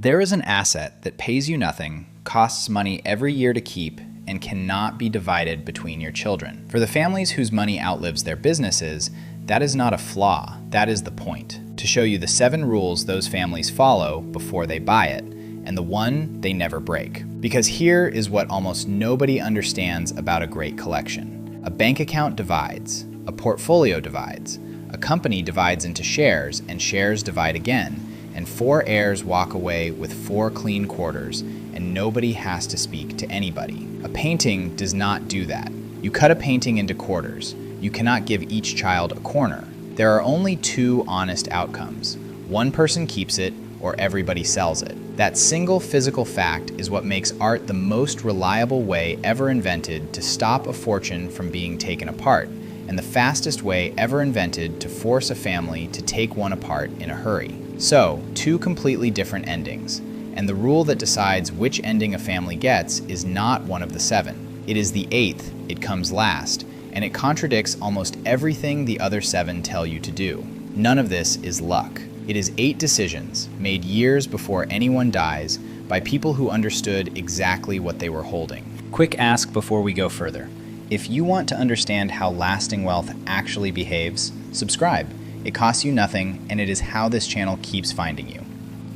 There is an asset that pays you nothing, costs money every year to keep, and cannot be divided between your children. For the families whose money outlives their businesses, that is not a flaw, that is the point. To show you the 7 rules those families follow before they buy it, and the one they never break. Because here is what almost nobody understands about a great collection. A bank account divides, a portfolio divides, a company divides into shares, and shares divide again, and 4 heirs walk away with 4 clean quarters, and nobody has to speak to anybody. A painting does not do that. You cut a painting into quarters. You cannot give each child a corner. There are only 2 honest outcomes. One person keeps it, or everybody sells it. That single physical fact is what makes art the most reliable way ever invented to stop a fortune from being taken apart, and the fastest way ever invented to force a family to take one apart in a hurry. So, 2 completely different endings, and the rule that decides which ending a family gets is not one of the 7. It is the 8th, it comes last, and it contradicts almost everything the other 7 tell you to do. None of this is luck. It is 8 decisions, made years before anyone dies, by people who understood exactly what they were holding. Quick ask before we go further. If you want to understand how lasting wealth actually behaves, subscribe. It costs you nothing, and it is how this channel keeps finding you.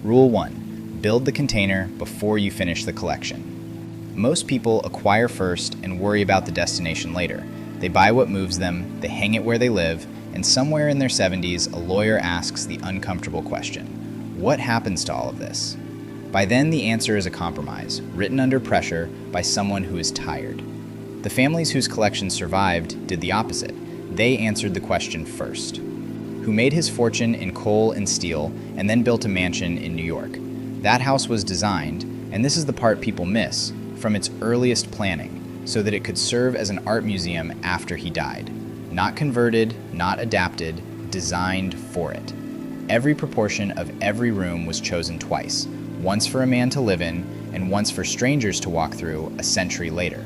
Rule 1. Build the container before you finish the collection. Most people acquire first and worry about the destination later. They buy what moves them, they hang it where they live, and somewhere in their 70s, a lawyer asks the uncomfortable question: what happens to all of this? By then, the answer is a compromise, written under pressure by someone who is tired. The families whose collections survived did the opposite. They answered the question first. Who made his fortune in coal and steel and then built a mansion in New York. That house was designed, and this is the part people miss, from its earliest planning, so that it could serve as an art museum after he died. Not converted, not adapted, designed for it. Every proportion of every room was chosen twice, once for a man to live in, and once for strangers to walk through a century later.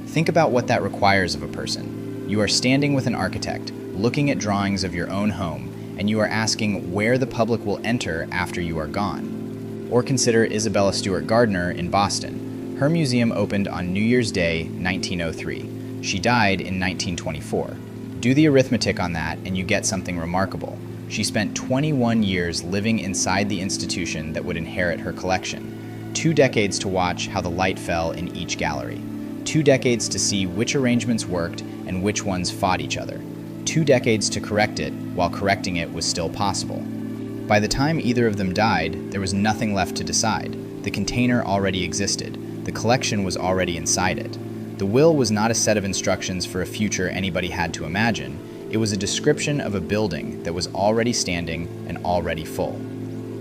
Think about what that requires of a person. You are standing with an architect, looking at drawings of your own home, and you are asking where the public will enter after you are gone. Or consider Isabella Stewart Gardner in Boston. Her museum opened on New Year's Day, 1903. She died in 1924. Do the arithmetic on that and you get something remarkable. She spent 21 years living inside the institution that would inherit her collection. 2 decades to watch how the light fell in each gallery. 2 decades to see which arrangements worked and which ones fought each other. 2 decades to correct it while correcting it was still possible. By the time either of them died, there was nothing left to decide. The container already existed. The collection was already inside it. The will was not a set of instructions for a future anybody had to imagine. It was a description of a building that was already standing and already full.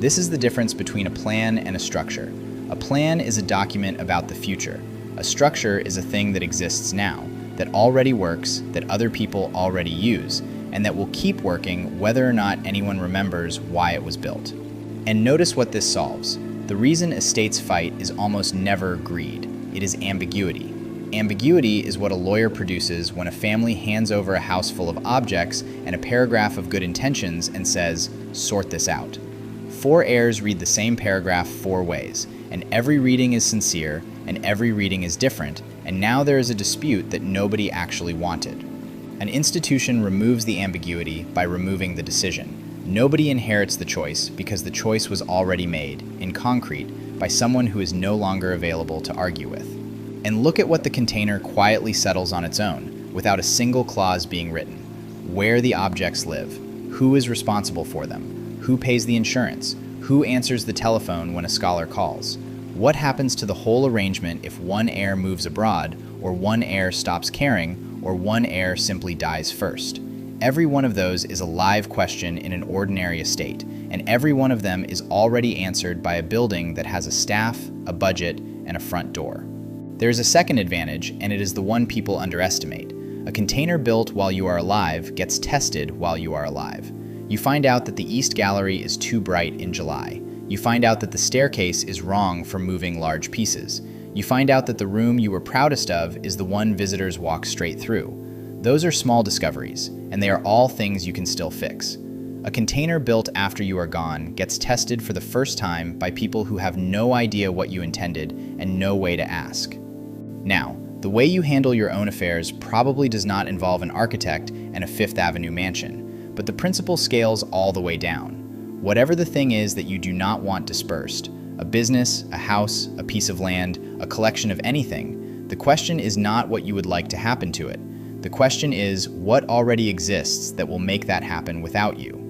This is the difference between a plan and a structure. A plan is a document about the future. A structure is a thing that exists now, that already works, that other people already use, and that will keep working whether or not anyone remembers why it was built. And notice what this solves. The reason estates fight is almost never greed. It is ambiguity. Ambiguity is what a lawyer produces when a family hands over a house full of objects and a paragraph of good intentions and says, "Sort this out." 4 heirs read the same paragraph 4 ways, and every reading is sincere, and every reading is different, and now there is a dispute that nobody actually wanted. An institution removes the ambiguity by removing the decision. Nobody inherits the choice because the choice was already made, in concrete, by someone who is no longer available to argue with. And look at what the container quietly settles on its own, without a single clause being written. Where the objects live, who is responsible for them, who pays the insurance, who answers the telephone when a scholar calls. What happens to the whole arrangement if one heir moves abroad, or one heir stops caring, or one heir simply dies first? Every one of those is a live question in an ordinary estate, and every one of them is already answered by a building that has a staff, a budget, and a front door. There is a second advantage, and it is the one people underestimate. A container built while you are alive gets tested while you are alive. You find out that the East Gallery is too bright in July. You find out that the staircase is wrong for moving large pieces. You find out that the room you were proudest of is the one visitors walk straight through. Those are small discoveries, and they are all things you can still fix. A container built after you are gone gets tested for the first time by people who have no idea what you intended and no way to ask. Now, the way you handle your own affairs probably does not involve an architect and a Fifth Avenue mansion, but the principle scales all the way down. Whatever the thing is that you do not want dispersed, a business, a house, a piece of land, a collection of anything, the question is not what you would like to happen to it. The question is what already exists that will make that happen without you.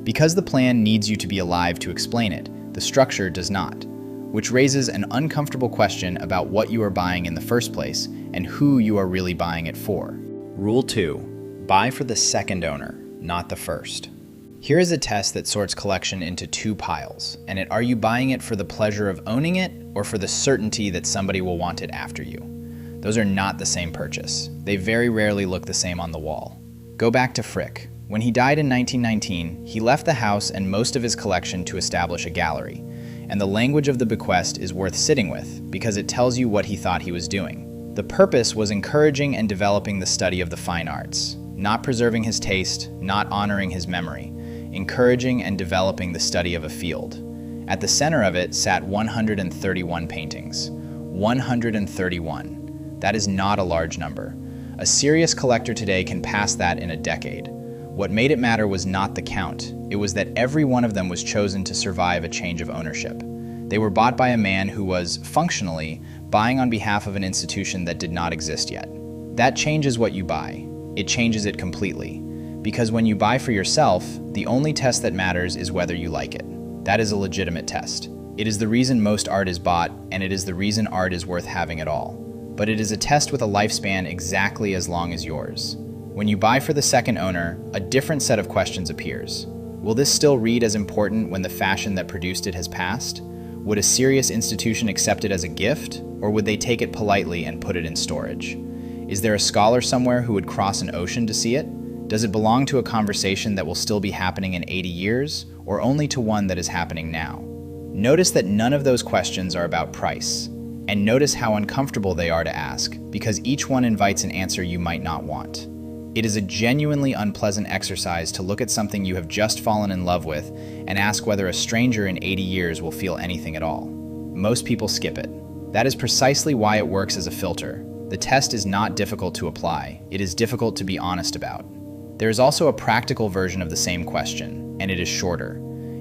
Because the plan needs you to be alive to explain it, the structure does not, which raises an uncomfortable question about what you are buying in the first place and who you are really buying it for. Rule 2. Buy for the second owner, not the first. Here is a test that sorts collection into two piles, and are you buying it for the pleasure of owning it or for the certainty that somebody will want it after you? Those are not the same purchase. They very rarely look the same on the wall. Go back to Frick. When he died in 1919, he left the house and most of his collection to establish a gallery, and the language of the bequest is worth sitting with because it tells you what he thought he was doing. The purpose was encouraging and developing the study of the fine arts, not preserving his taste, not honoring his memory, encouraging and developing the study of a field. At the center of it sat 131 paintings. 131. That is not a large number. A serious collector today can pass that in a decade. What made it matter was not the count. It was that every one of them was chosen to survive a change of ownership. They were bought by a man who was, functionally, buying on behalf of an institution that did not exist yet. That changes what you buy. It changes it completely. Because when you buy for yourself, the only test that matters is whether you like it. That is a legitimate test. It is the reason most art is bought, and it is the reason art is worth having at all. But it is a test with a lifespan exactly as long as yours. When you buy for the second owner, a different set of questions appears. Will this still read as important when the fashion that produced it has passed? Would a serious institution accept it as a gift, or would they take it politely and put it in storage? Is there a scholar somewhere who would cross an ocean to see it? Does it belong to a conversation that will still be happening in 80 years, or only to one that is happening now? Notice that none of those questions are about price, and notice how uncomfortable they are to ask, because each one invites an answer you might not want. It is a genuinely unpleasant exercise to look at something you have just fallen in love with and ask whether a stranger in 80 years will feel anything at all. Most people skip it. That is precisely why it works as a filter. The test is not difficult to apply. It is difficult to be honest about. There is also a practical version of the same question, and it is shorter.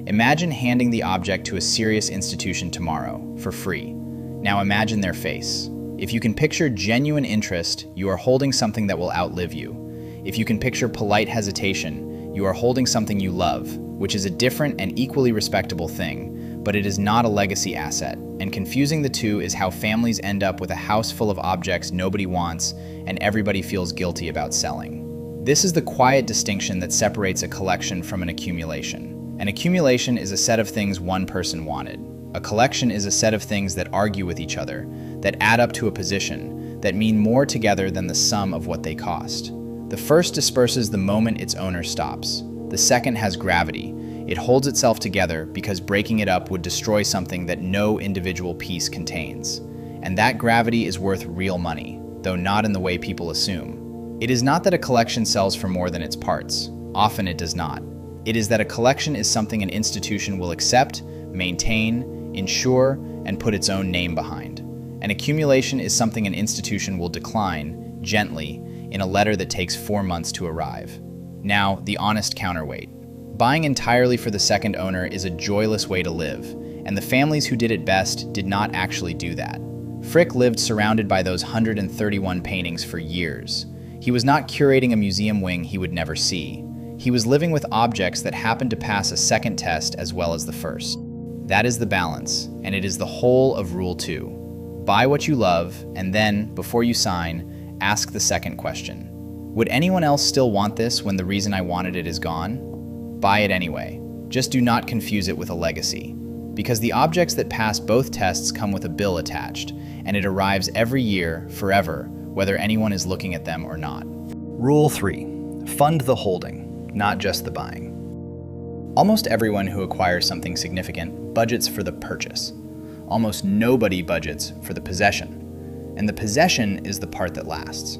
Imagine handing the object to a serious institution tomorrow, for free. Now imagine their face. If you can picture genuine interest, you are holding something that will outlive you. If you can picture polite hesitation, you are holding something you love, which is a different and equally respectable thing, but it is not a legacy asset, and confusing the two is how families end up with a house full of objects nobody wants and everybody feels guilty about selling. This is the quiet distinction that separates a collection from an accumulation. An accumulation is a set of things one person wanted. A collection is a set of things that argue with each other, that add up to a position, that mean more together than the sum of what they cost. The first disperses the moment its owner stops. The second has gravity. It holds itself together because breaking it up would destroy something that no individual piece contains. And that gravity is worth real money, though not in the way people assume. It is not that a collection sells for more than its parts. Often it does not. It is that a collection is something an institution will accept, maintain, insure, and put its own name behind. An accumulation is something an institution will decline, gently, in a letter that takes 4 months to arrive. Now, the honest counterweight. Buying entirely for the second owner is a joyless way to live, and the families who did it best did not actually do that. Frick lived surrounded by those 131 paintings for years. He was not curating a museum wing he would never see. He was living with objects that happened to pass a second test as well as the first. That is the balance, and it is the whole of Rule 2. Buy what you love, and then, before you sign, ask the second question. Would anyone else still want this when the reason I wanted it is gone? Buy it anyway. Just do not confuse it with a legacy. Because the objects that pass both tests come with a bill attached, and it arrives every year, forever, whether anyone is looking at them or not. Rule 3. Fund the holding, not just the buying. Almost everyone who acquires something significant budgets for the purchase. Almost nobody budgets for the possession. And the possession is the part that lasts.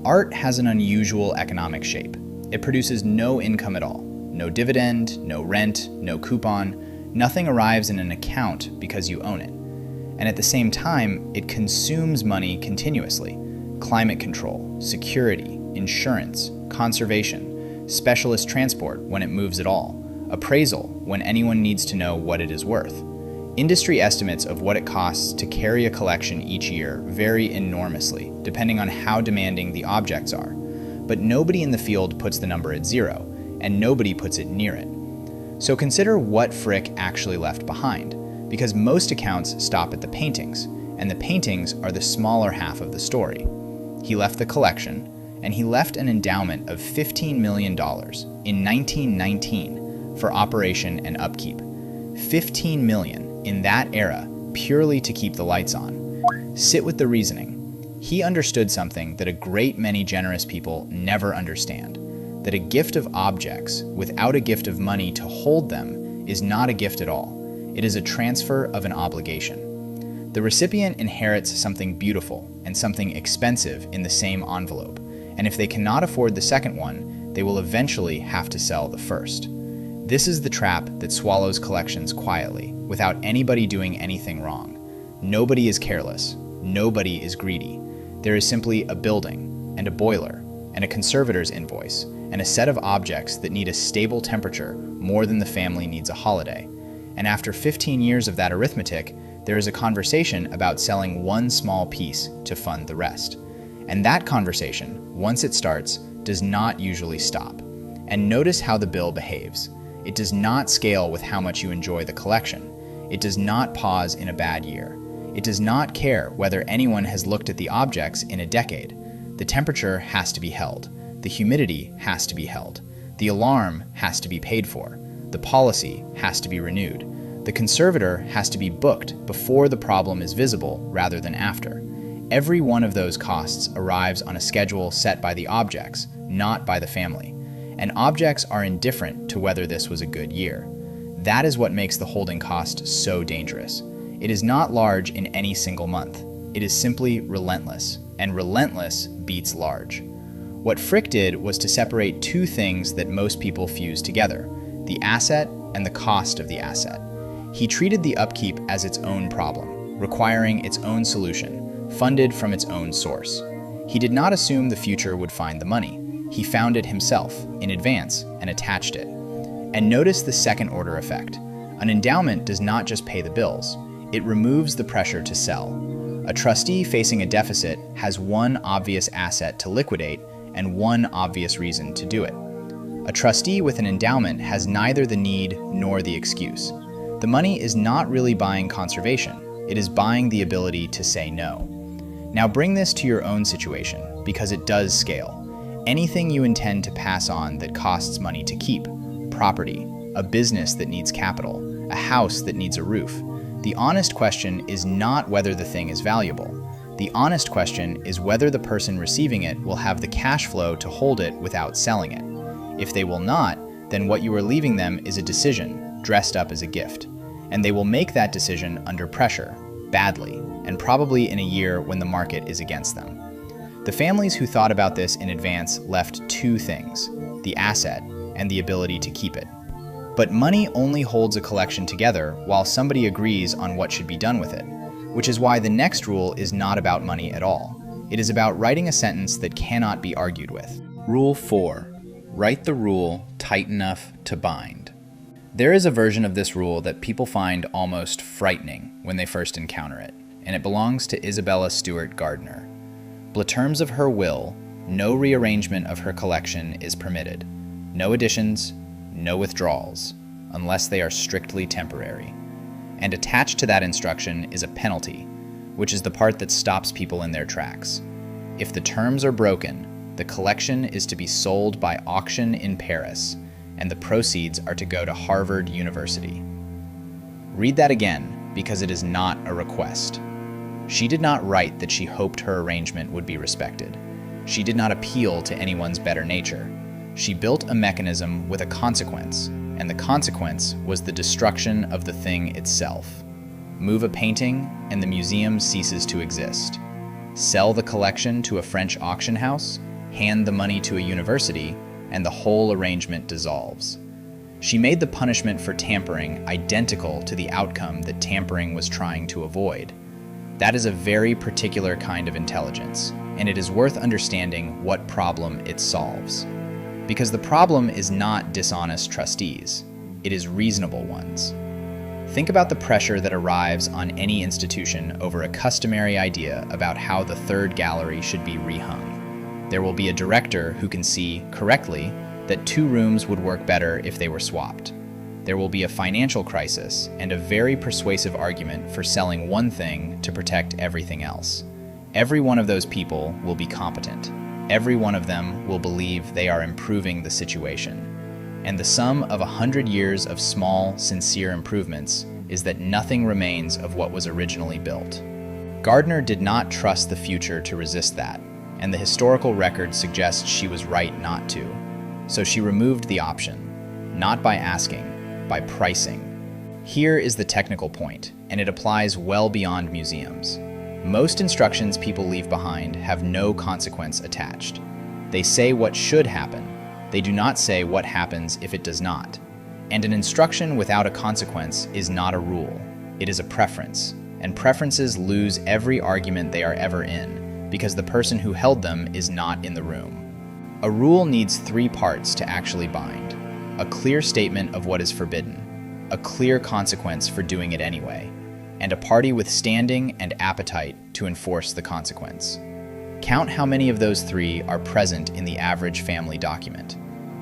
Art has an unusual economic shape. It produces no income at all, No dividend, no rent, no coupon. Nothing arrives in an account because you own it. And at the same time, it consumes money continuously. Climate control, security, insurance, conservation, specialist transport when it moves at all, appraisal when anyone needs to know what it is worth. Industry estimates of what it costs to carry a collection each year vary enormously, depending on how demanding the objects are. But nobody in the field puts the number at zero, and nobody puts it near it. So consider what Frick actually left behind, because most accounts stop at the paintings, and the paintings are the smaller half of the story. He left the collection, and he left an endowment of $15 million in 1919 for operation and upkeep. $15 million in that era purely to keep the lights on. Sit with the reasoning. He understood something that a great many generous people never understand, that a gift of objects without a gift of money to hold them is not a gift at all. It is a transfer of an obligation. The recipient inherits something beautiful and something expensive in the same envelope, and if they cannot afford the second one, they will eventually have to sell the first. This is the trap that swallows collections quietly, without anybody doing anything wrong. Nobody is careless. Nobody is greedy. There is simply a building, and a boiler, and a conservator's invoice, and a set of objects that need a stable temperature more than the family needs a holiday. And after 15 years of that arithmetic, there is a conversation about selling one small piece to fund the rest. And that conversation, once it starts, does not usually stop. And notice how the bill behaves. It does not scale with how much you enjoy the collection. It does not pause in a bad year. It does not care whether anyone has looked at the objects in a decade. The temperature has to be held. The humidity has to be held. The alarm has to be paid for. The policy has to be renewed. The conservator has to be booked before the problem is visible rather than after. Every one of those costs arrives on a schedule set by the objects, not by the family. And objects are indifferent to whether this was a good year. That is what makes the holding cost so dangerous. It is not large in any single month. It is simply relentless, and relentless beats large. What Frick did was to separate two things that most people fuse together, the asset and the cost of the asset. He treated the upkeep as its own problem, requiring its own solution, funded from its own source. He did not assume the future would find the money. He found it himself, in advance, and attached it. And notice the second-order effect. An endowment does not just pay the bills. It removes the pressure to sell. A trustee facing a deficit has one obvious asset to liquidate and one obvious reason to do it. A trustee with an endowment has neither the need nor the excuse. The money is not really buying conservation. It is buying the ability to say no. Now bring this to your own situation, because it does scale. Anything you intend to pass on that costs money to keep, property, a business that needs capital, a house that needs a roof. The honest question is not whether the thing is valuable. The honest question is whether the person receiving it will have the cash flow to hold it without selling it. If they will not, then what you are leaving them is a decision dressed up as a gift. And they will make that decision under pressure, badly, and probably in a year when the market is against them. The families who thought about this in advance left two things, the asset and the ability to keep it. But money only holds a collection together while somebody agrees on what should be done with it, which is why the next rule is not about money at all. It is about writing a sentence that cannot be argued with. Rule 4. Write the rule tight enough to bind. There is a version of this rule that people find almost frightening when they first encounter it, and it belongs to Isabella Stewart Gardner. By terms of her will, no rearrangement of her collection is permitted. No additions, no withdrawals, unless they are strictly temporary. And attached to that instruction is a penalty, which is the part that stops people in their tracks. If the terms are broken, the collection is to be sold by auction in Paris, and the proceeds are to go to Harvard University. Read that again, because it is not a request. She did not write that she hoped her arrangement would be respected. She did not appeal to anyone's better nature. She built a mechanism with a consequence, and the consequence was the destruction of the thing itself. Move a painting, and the museum ceases to exist. Sell the collection to a French auction house, hand the money to a university, and the whole arrangement dissolves. She made the punishment for tampering identical to the outcome that tampering was trying to avoid. That is a very particular kind of intelligence, and it is worth understanding what problem it solves. Because the problem is not dishonest trustees, it is reasonable ones. Think about the pressure that arrives on any institution over a customary idea about how the third gallery should be rehung. There will be a director who can see, correctly, that 2 rooms would work better if they were swapped. There will be a financial crisis and a very persuasive argument for selling one thing to protect everything else. Every one of those people will be competent. Every one of them will believe they are improving the situation. And the sum of 100 years of small, sincere improvements is that nothing remains of what was originally built. Gardner did not trust the future to resist that, and the historical record suggests she was right not to. So she removed the option, not by asking, by pricing. Here is the technical point, and it applies well beyond museums. Most instructions people leave behind have no consequence attached. They say what should happen. They do not say what happens if it does not. And an instruction without a consequence is not a rule. It is a preference, and preferences lose every argument they are ever in, because the person who held them is not in the room. A rule needs 3 parts to actually bind: a clear statement of what is forbidden, a clear consequence for doing it anyway, and a party with standing and appetite to enforce the consequence. Count how many of those 3 are present in the average family document.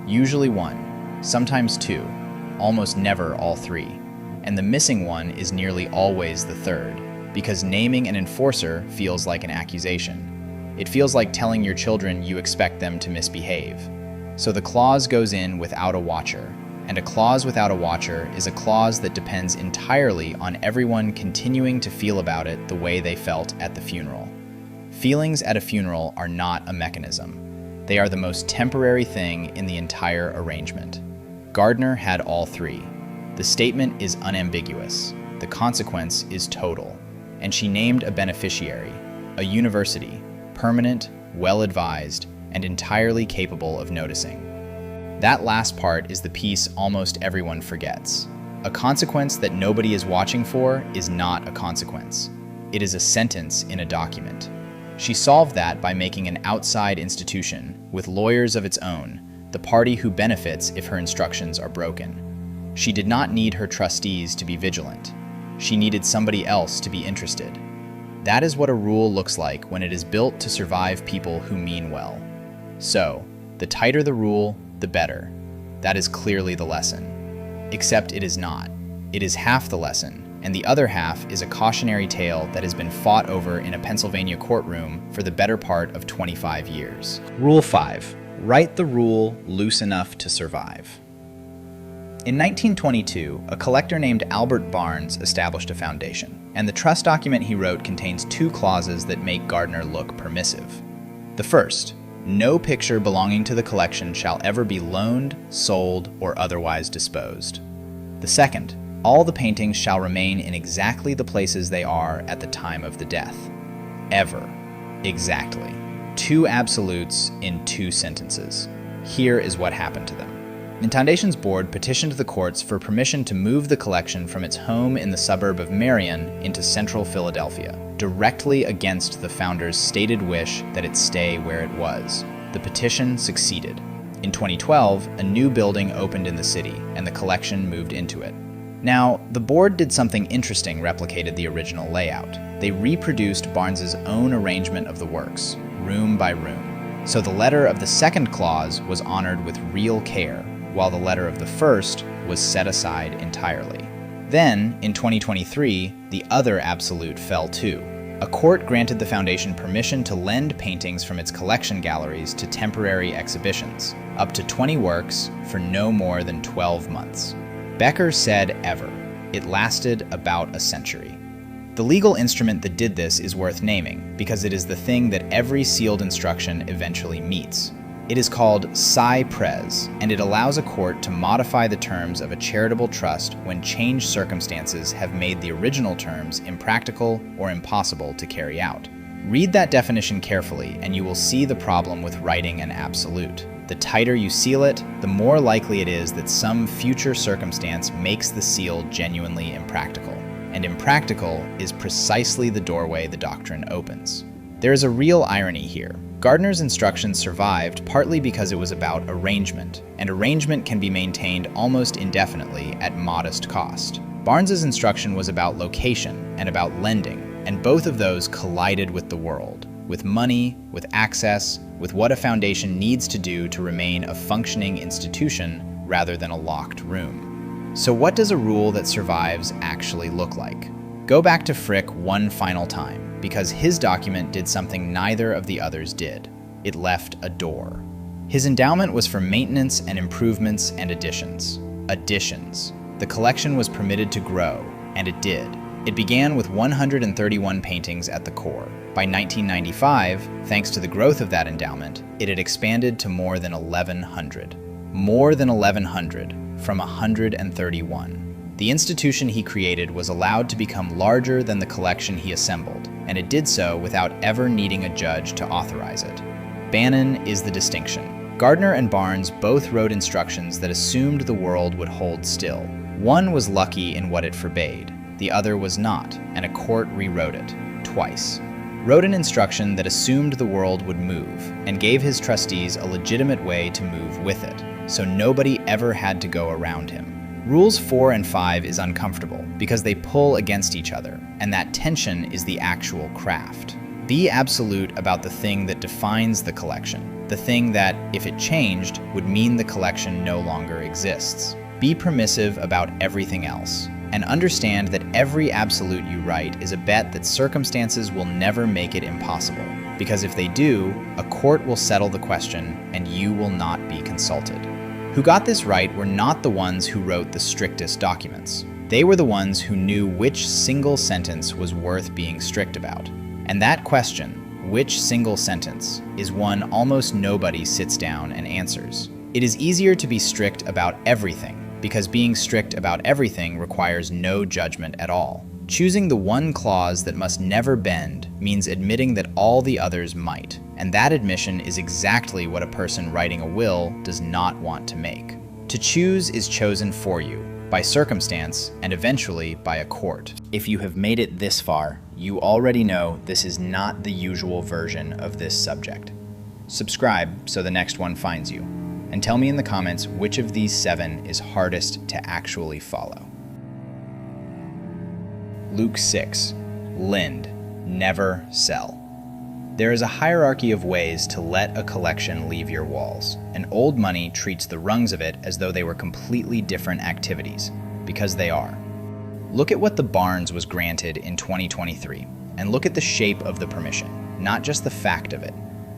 Usually 1, sometimes 2, almost never all 3. And the missing one is nearly always the 3rd, because naming an enforcer feels like an accusation. It feels like telling your children you expect them to misbehave. So the clause goes in without a watcher, and a clause without a watcher is a clause that depends entirely on everyone continuing to feel about it the way they felt at the funeral. Feelings at a funeral are not a mechanism. They are the most temporary thing in the entire arrangement. Gardner had all 3. The statement is unambiguous. The consequence is total. And she named a beneficiary, a university, permanent, well-advised, and entirely capable of noticing. That last part is the piece almost everyone forgets. A consequence that nobody is watching for is not a consequence. It is a sentence in a document. She solved that by making an outside institution, with lawyers of its own, the party who benefits if her instructions are broken. She did not need her trustees to be vigilant. She needed somebody else to be interested. That is what a rule looks like when it is built to survive people who mean well. So, the tighter the rule, the better. That is clearly the lesson. Except it is not. It is half the lesson, and the other half is a cautionary tale that has been fought over in a Pennsylvania courtroom for the better part of 25 years. Rule 5. Write the rule loose enough to survive. In 1922, a collector named Albert Barnes established a foundation, and the trust document he wrote contains 2 clauses that make Gardner look permissive. The first, no picture belonging to the collection shall ever be loaned, sold, or otherwise disposed. The second, all the paintings shall remain in exactly the places they are at the time of the death. Ever. Exactly. 2 absolutes in 2 sentences. Here is what happened to them. Intondation's board petitioned the courts for permission to move the collection from its home in the suburb of Marion into central Philadelphia, directly against the founders' stated wish that it stay where it was. The petition succeeded. In 2012, a new building opened in the city, and the collection moved into it. Now, the board did something interesting replicated the original layout. They reproduced Barnes's own arrangement of the works, room by room. So the letter of the second clause was honored with real care, while the letter of the first was set aside entirely. Then, in 2023, the other absolute fell too. A court granted the foundation permission to lend paintings from its collection galleries to temporary exhibitions, up to 20 works for no more than 12 months. Becker said ever. It lasted about a century. The legal instrument that did this is worth naming, because it is the thing that every sealed instruction eventually meets. It is called si pres, and it allows a court to modify the terms of a charitable trust when changed circumstances have made the original terms impractical or impossible to carry out. Read that definition carefully, and you will see the problem with writing an absolute. The tighter you seal it, the more likely it is that some future circumstance makes the seal genuinely impractical. And impractical is precisely the doorway the doctrine opens. There is a real irony here. Gardner's instructions survived partly because it was about arrangement, and arrangement can be maintained almost indefinitely at modest cost. Barnes's instruction was about location and about lending, and both of those collided with the world, with money, with access, with what a foundation needs to do to remain a functioning institution rather than a locked room. So what does a rule that survives actually look like? Go back to Frick one final time, because his document did something neither of the others did. It left a door. His endowment was for maintenance and improvements and additions. Additions. The collection was permitted to grow, and it did. It began with 131 paintings at the core. By 1995, thanks to the growth of that endowment, it had expanded to more than 1,100. More than 1,100 from 131. The institution he created was allowed to become larger than the collection he assembled, and it did so without ever needing a judge to authorize it. Bannon is the distinction. Gardner and Barnes both wrote instructions that assumed the world would hold still. One was lucky in what it forbade, the other was not, and a court rewrote it, twice. Wrote an instruction that assumed the world would move, and gave his trustees a legitimate way to move with it, so nobody ever had to go around him. Rules 4 and 5 is uncomfortable because they pull against each other, and that tension is the actual craft. Be absolute about the thing that defines the collection, the thing that, if it changed, would mean the collection no longer exists. Be permissive about everything else, and understand that every absolute you write is a bet that circumstances will never make it impossible, because if they do, a court will settle the question and you will not be consulted. Who got this right were not the ones who wrote the strictest documents. They were the ones who knew which single sentence was worth being strict about. And that question, which single sentence, is one almost nobody sits down and answers. It is easier to be strict about everything, because being strict about everything requires no judgment at all. Choosing the one clause that must never bend means admitting that all the others might, and that admission is exactly what a person writing a will does not want to make. To choose is chosen for you, by circumstance, and eventually by a court. If you have made it this far, you already know this is not the usual version of this subject. Subscribe so the next one finds you, and tell me in the comments which of these 7 is hardest to actually follow. Luke 6. Lend, never sell. There is a hierarchy of ways to let a collection leave your walls, and old money treats the rungs of it as though they were completely different activities, because they are. Look at what the Barnes was granted in 2023, and look at the shape of the permission, not just the fact of it.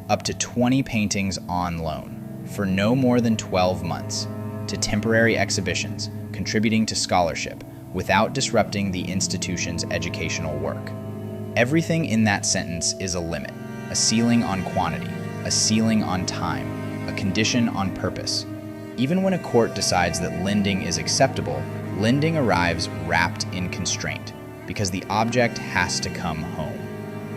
Up to 20 paintings on loan, for no more than 12 months, to temporary exhibitions, contributing to scholarship, without disrupting the institution's educational work. Everything in that sentence is a limit, a ceiling on quantity, a ceiling on time, a condition on purpose. Even when a court decides that lending is acceptable, lending arrives wrapped in constraint, because the object has to come home.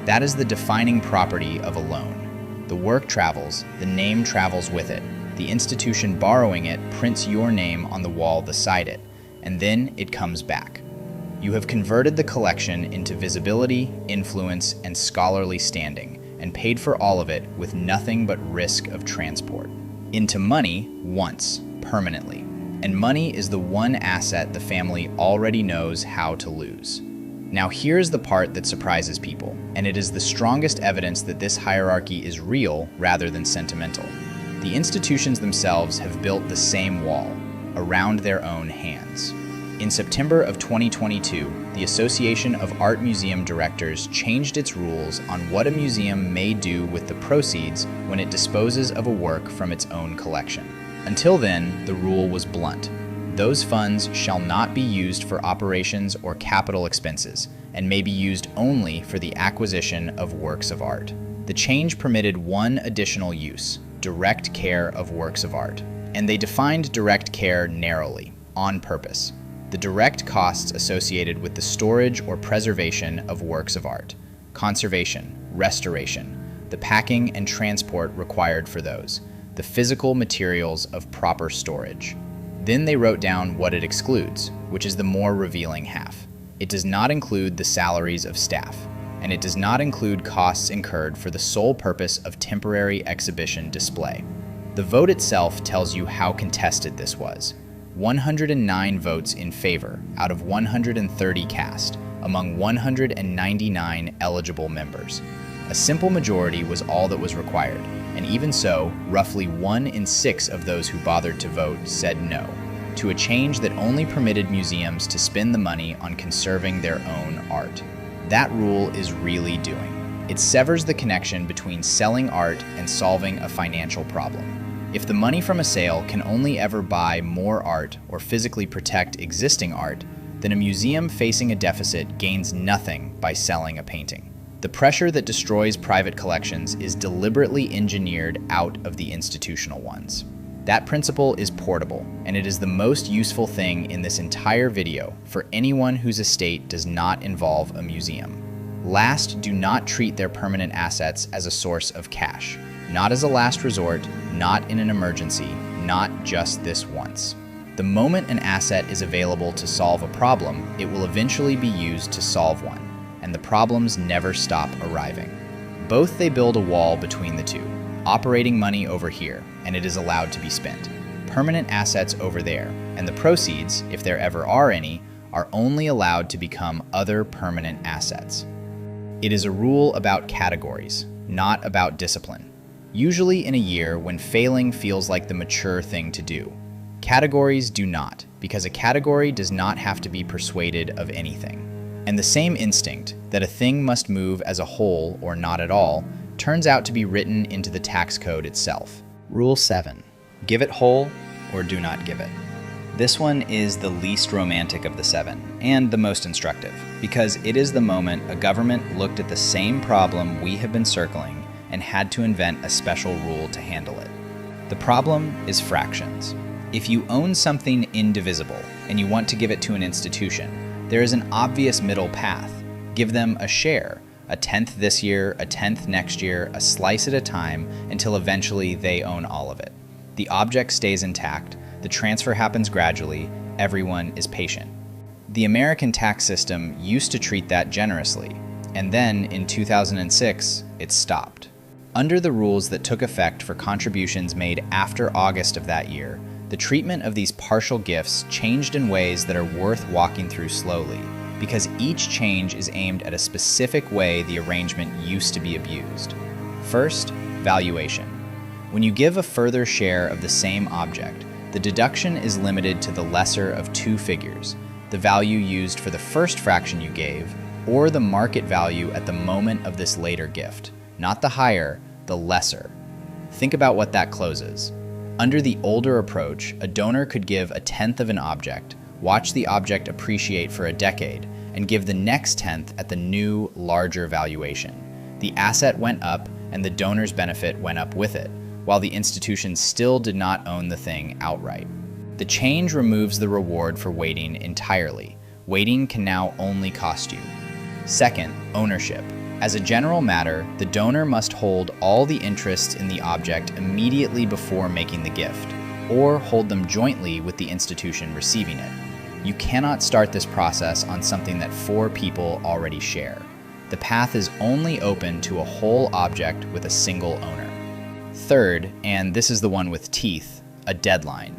That is the defining property of a loan. The work travels, the name travels with it. The institution borrowing it prints your name on the wall beside it, and then it comes back. You have converted the collection into visibility, influence, and scholarly standing, and paid for all of it with nothing but risk of transport. Into money once, permanently. And money is the one asset the family already knows how to lose. Now here's the part that surprises people, and it is the strongest evidence that this hierarchy is real rather than sentimental. The institutions themselves have built the same wall, around their own hands. In September of 2022, the Association of Art Museum Directors changed its rules on what a museum may do with the proceeds when it disposes of a work from its own collection. Until then, the rule was blunt. Those funds shall not be used for operations or capital expenses, and may be used only for the acquisition of works of art. The change permitted one additional use: direct care of works of art. And they defined direct care narrowly, on purpose. The direct costs associated with the storage or preservation of works of art, conservation, restoration, the packing and transport required for those, the physical materials of proper storage. Then they wrote down what it excludes, which is the more revealing half. It does not include the salaries of staff, and it does not include costs incurred for the sole purpose of temporary exhibition display. The vote itself tells you how contested this was. 109 votes in favor out of 130 cast among 199 eligible members. A simple majority was all that was required, and even so, roughly 1 in 6 of those who bothered to vote said no to a change that only permitted museums to spend the money on conserving their own art. That rule is really doing. It severs the connection between selling art and solving a financial problem. If the money from a sale can only ever buy more art or physically protect existing art, then a museum facing a deficit gains nothing by selling a painting. The pressure that destroys private collections is deliberately engineered out of the institutional ones. That principle is portable, and it is the most useful thing in this entire video for anyone whose estate does not involve a museum. Last do not treat their permanent assets as a source of cash. Not as a last resort, not in an emergency, not just this once. The moment an asset is available to solve a problem, it will eventually be used to solve one, and the problems never stop arriving. Both they build a wall between the two, operating money over here, and it is allowed to be spent. Permanent assets over there, and the proceeds, if there ever are any, are only allowed to become other permanent assets. It is a rule about categories, not about discipline. Usually in a year when failing feels like the mature thing to do. Categories do not, because a category does not have to be persuaded of anything. And the same instinct, that a thing must move as a whole or not at all, turns out to be written into the tax code itself. Rule 7. Give it whole or do not give it. This one is the least romantic of the 7, and the most instructive, because it is the moment a government looked at the same problem we have been circling and had to invent a special rule to handle it. The problem is fractions. If you own something indivisible and you want to give it to an institution, there is an obvious middle path. Give them a share, a tenth this year, a tenth next year, a slice at a time, until eventually they own all of it. The object stays intact, the transfer happens gradually, everyone is patient. The American tax system used to treat that generously, and then in 2006, it stopped. Under the rules that took effect for contributions made after August of that year, the treatment of these partial gifts changed in ways that are worth walking through slowly, because each change is aimed at a specific way the arrangement used to be abused. First, valuation. When you give a further share of the same object, the deduction is limited to the lesser of 2 figures, the value used for the first fraction you gave, or the market value at the moment of this later gift. Not the higher, the lesser. Think about what that closes. Under the older approach, a donor could give a tenth of an object, watch the object appreciate for a decade, and give the next tenth at the new, larger valuation. The asset went up, and the donor's benefit went up with it, while the institution still did not own the thing outright. The change removes the reward for waiting entirely. Waiting can now only cost you. Second, ownership. As a general matter, the donor must hold all the interests in the object immediately before making the gift, or hold them jointly with the institution receiving it. You cannot start this process on something that 4 people already share. The path is only open to a whole object with a single owner. Third, and this is the one with teeth, a deadline.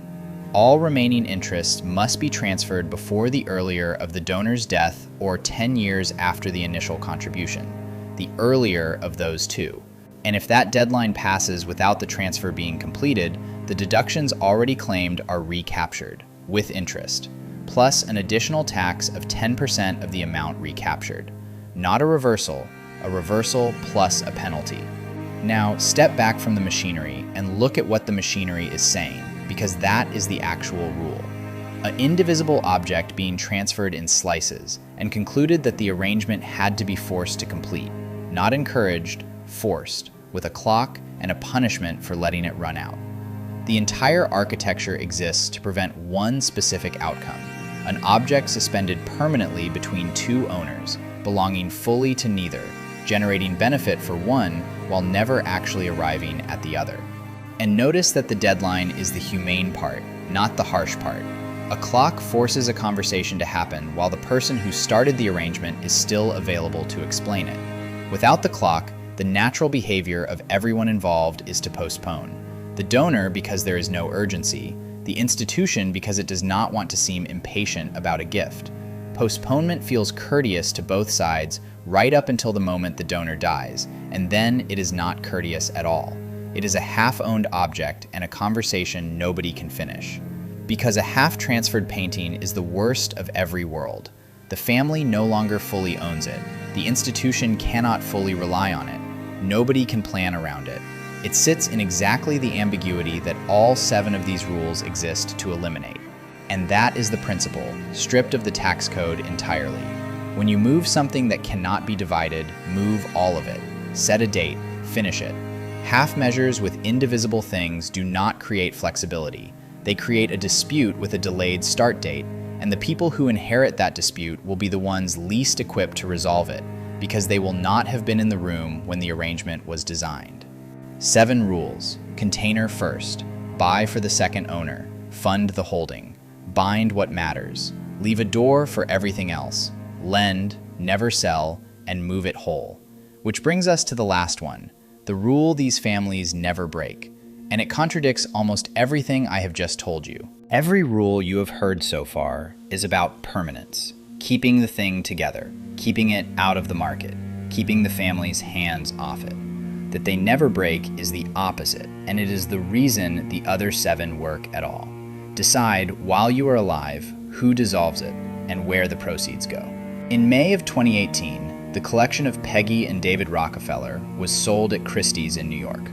All remaining interests must be transferred before the earlier of the donor's death or 10 years after the initial contribution, the earlier of those two. And if that deadline passes without the transfer being completed, the deductions already claimed are recaptured, with interest, plus an additional tax of 10% of the amount recaptured. Not a reversal plus a penalty. Now, step back from the machinery and look at what the machinery is saying, because that is the actual rule. An indivisible object being transferred in slices, and concluded that the arrangement had to be forced to complete. Not encouraged, forced, with a clock and a punishment for letting it run out. The entire architecture exists to prevent one specific outcome, an object suspended permanently between 2 owners, belonging fully to neither, generating benefit for one while never actually arriving at the other. And notice that the deadline is the humane part, not the harsh part. A clock forces a conversation to happen while the person who started the arrangement is still available to explain it. Without the clock, the natural behavior of everyone involved is to postpone. The donor because there is no urgency, the institution because it does not want to seem impatient about a gift. Postponement feels courteous to both sides right up until the moment the donor dies, and then it is not courteous at all. It is a half-owned object and a conversation nobody can finish. Because a half-transferred painting is the worst of every world. The family no longer fully owns it. The institution cannot fully rely on it. Nobody can plan around it. It sits in exactly the ambiguity that all 7 of these rules exist to eliminate. And that is the principle, stripped of the tax code entirely. When you move something that cannot be divided, move all of it. Set a date, finish it. Half measures with indivisible things do not create flexibility. They create a dispute with a delayed start date, and the people who inherit that dispute will be the ones least equipped to resolve it, because they will not have been in the room when the arrangement was designed. 7 rules. Container first. Buy for the second owner. Fund the holding. Bind what matters. Leave a door for everything else. Lend, never sell, and move it whole. Which brings us to the last one, the rule these families never break. And it contradicts almost everything I have just told you. Every rule you have heard so far is about permanence, keeping the thing together, keeping it out of the market, keeping the family's hands off it. That they never break is the opposite, and it is the reason the other 7 work at all. Decide, while you are alive, who dissolves it and where the proceeds go. In May of 2018, the collection of Peggy and David Rockefeller was sold at Christie's in New York.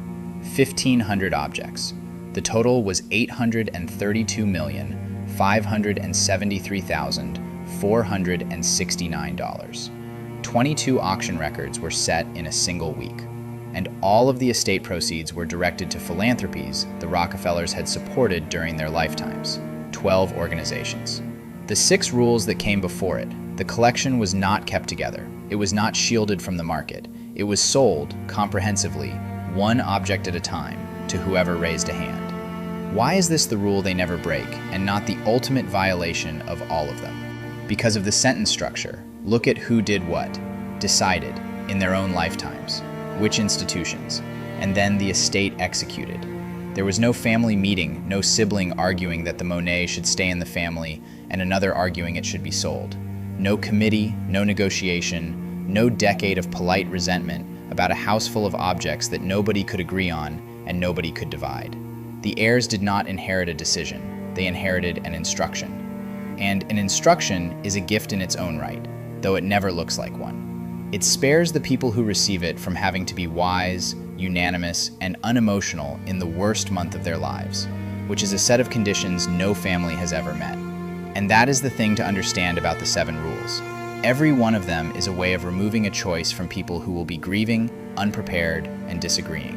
1,500 objects. The total was $832,573,469. 22 auction records were set in a single week. And all of the estate proceeds were directed to philanthropies the Rockefellers had supported during their lifetimes, 12 organizations. The 6 rules that came before it, the collection was not kept together. It was not shielded from the market. It was sold, comprehensively, one object at a time, to whoever raised a hand. Why is this the rule they never break, and not the ultimate violation of all of them? Because of the sentence structure. Look at who did what, decided, in their own lifetimes. Which institutions, and then the estate executed. There was no family meeting, no sibling arguing that the Monet should stay in the family and another arguing it should be sold. No committee, no negotiation, no decade of polite resentment about a house full of objects that nobody could agree on and nobody could divide. The heirs did not inherit a decision, they inherited an instruction. And an instruction is a gift in its own right, though it never looks like one. It spares the people who receive it from having to be wise, unanimous, and unemotional in the worst month of their lives, which is a set of conditions no family has ever met. And that is the thing to understand about the 7 rules. Every one of them is a way of removing a choice from people who will be grieving, unprepared, and disagreeing.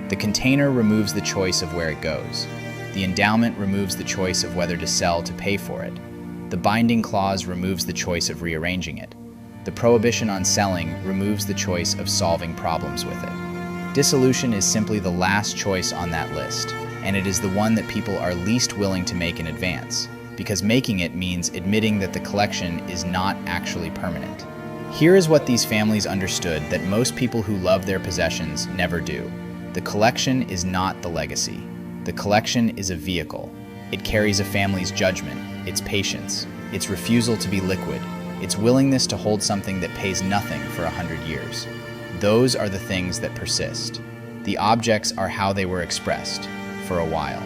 The container removes the choice of where it goes. The endowment removes the choice of whether to sell to pay for it. The binding clause removes the choice of rearranging it. The prohibition on selling removes the choice of solving problems with it. Dissolution is simply the last choice on that list, and it is the one that people are least willing to make in advance, because making it means admitting that the collection is not actually permanent. Here is what these families understood that most people who love their possessions never do. The collection is not the legacy. The collection is a vehicle. It carries a family's judgment, its patience, its refusal to be liquid, its willingness to hold something that pays nothing for 100 years. Those are the things that persist. The objects are how they were expressed, for a while.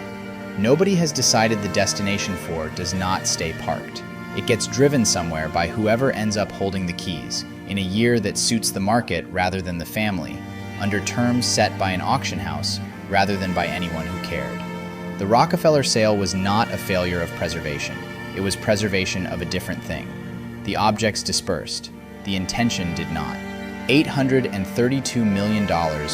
Nobody has decided the destination for does not stay parked. It gets driven somewhere by whoever ends up holding the keys, in a year that suits the market rather than the family, under terms set by an auction house rather than by anyone who cared. The Rockefeller sale was not a failure of preservation. It was preservation of a different thing. The objects dispersed. The intention did not. $832 million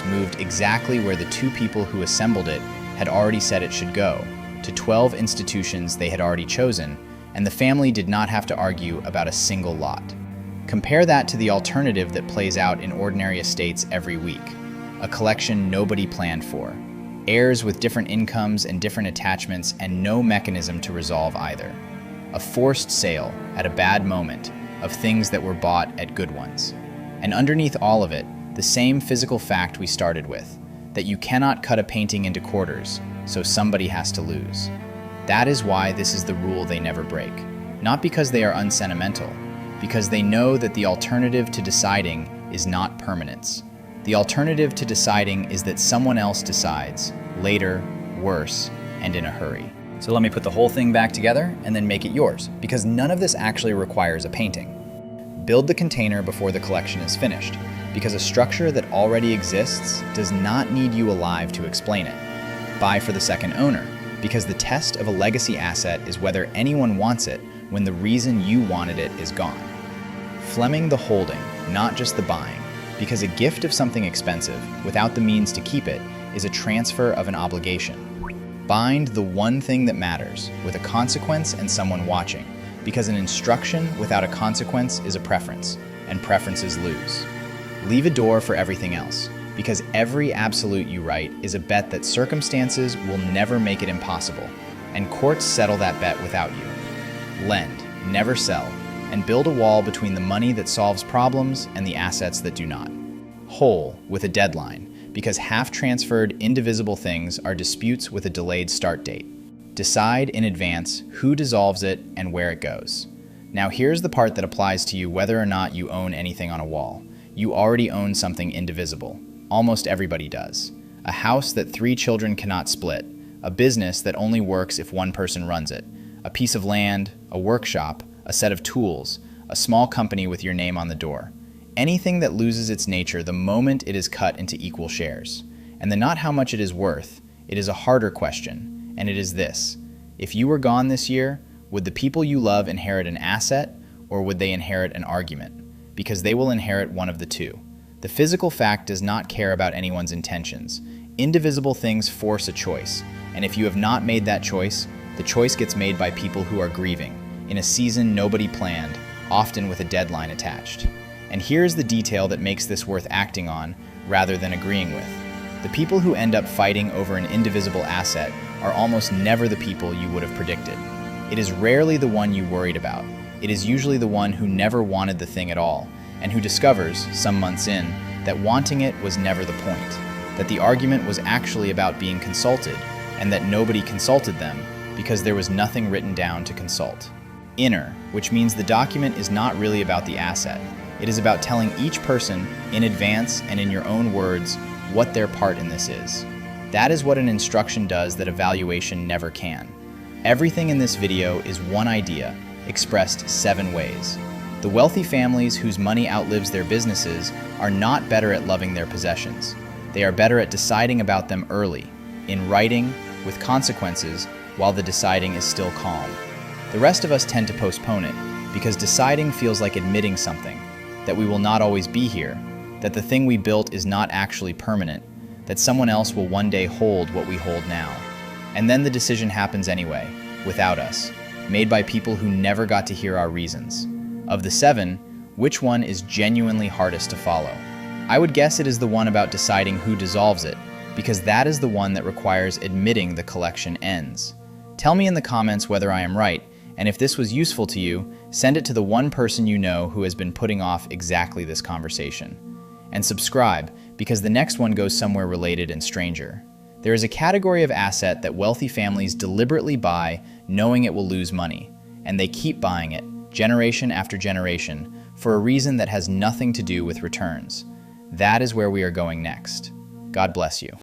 moved exactly where the 2 people who assembled it had already said it should go, to 12 institutions they had already chosen, and the family did not have to argue about a single lot. Compare that to the alternative that plays out in ordinary estates every week, a collection nobody planned for. heirs with different incomes and different attachments and no mechanism to resolve either. A forced sale at a bad moment of things that were bought at good ones. And underneath all of it, the same physical fact we started with, that you cannot cut a painting into quarters, so somebody has to lose. That is why this is the rule they never break. Not because they are unsentimental, because they know that the alternative to deciding is not permanence. The alternative to deciding is that someone else decides, later, worse, and in a hurry. So let me put the whole thing back together and then make it yours, because none of this actually requires a painting. Build the container before the collection is finished, because a structure that already exists does not need you alive to explain it. Buy for the second owner, because the test of a legacy asset is whether anyone wants it when the reason you wanted it is gone. Fleming the holding, not just the buying, because a gift of something expensive without the means to keep it is a transfer of an obligation. Bind the one thing that matters with a consequence and someone watching, because an instruction without a consequence is a preference, and preferences lose. Leave a door for everything else, because every absolute you write is a bet that circumstances will never make it impossible, and courts settle that bet without you. Lend, never sell, and build a wall between the money that solves problems and the assets that do not. Whole, with a deadline, because half-transferred, indivisible things are disputes with a delayed start date. Decide in advance who dissolves it and where it goes. Now here's the part that applies to you whether or not you own anything on a wall. You already own something indivisible. Almost everybody does. A house that 3 children cannot split. A business that only works if one person runs it. A piece of land, a workshop, a set of tools, a small company with your name on the door. Anything that loses its nature the moment it is cut into equal shares. And then not how much it is worth, it is a harder question, and it is this. If you were gone this year, would the people you love inherit an asset, or would they inherit an argument? Because they will inherit one of the two. The physical fact does not care about anyone's intentions. Indivisible things force a choice, and if you have not made that choice, the choice gets made by people who are grieving, in a season nobody planned, often with a deadline attached. And here's the detail that makes this worth acting on rather than agreeing with. The people who end up fighting over an indivisible asset are almost never the people you would have predicted. It is rarely the one you worried about. It is usually the one who never wanted the thing at all, and who discovers, some months in, that wanting it was never the point, that the argument was actually about being consulted, and that nobody consulted them because there was nothing written down to consult. Inner, which means the document is not really about the asset. It is about telling each person, in advance and in your own words, what their part in this is. That is what an instruction does that a valuation never can. Everything in this video is one idea, expressed 7 ways. The wealthy families whose money outlives their businesses are not better at loving their possessions. They are better at deciding about them early, in writing, with consequences, while the deciding is still calm. The rest of us tend to postpone it, because deciding feels like admitting something, that we will not always be here, that the thing we built is not actually permanent, that someone else will one day hold what we hold now. And then the decision happens anyway, without us, made by people who never got to hear our reasons. Of the 7, which one is genuinely hardest to follow? I would guess it is the one about deciding who dissolves it, because that is the one that requires admitting the collection ends. Tell me in the comments whether I am right, and if this was useful to you, send it to the one person you know who has been putting off exactly this conversation. And subscribe, because the next one goes somewhere related and stranger. There is a category of asset that wealthy families deliberately buy knowing it will lose money, and they keep buying it, generation after generation, for a reason that has nothing to do with returns. That is where we are going next. God bless you.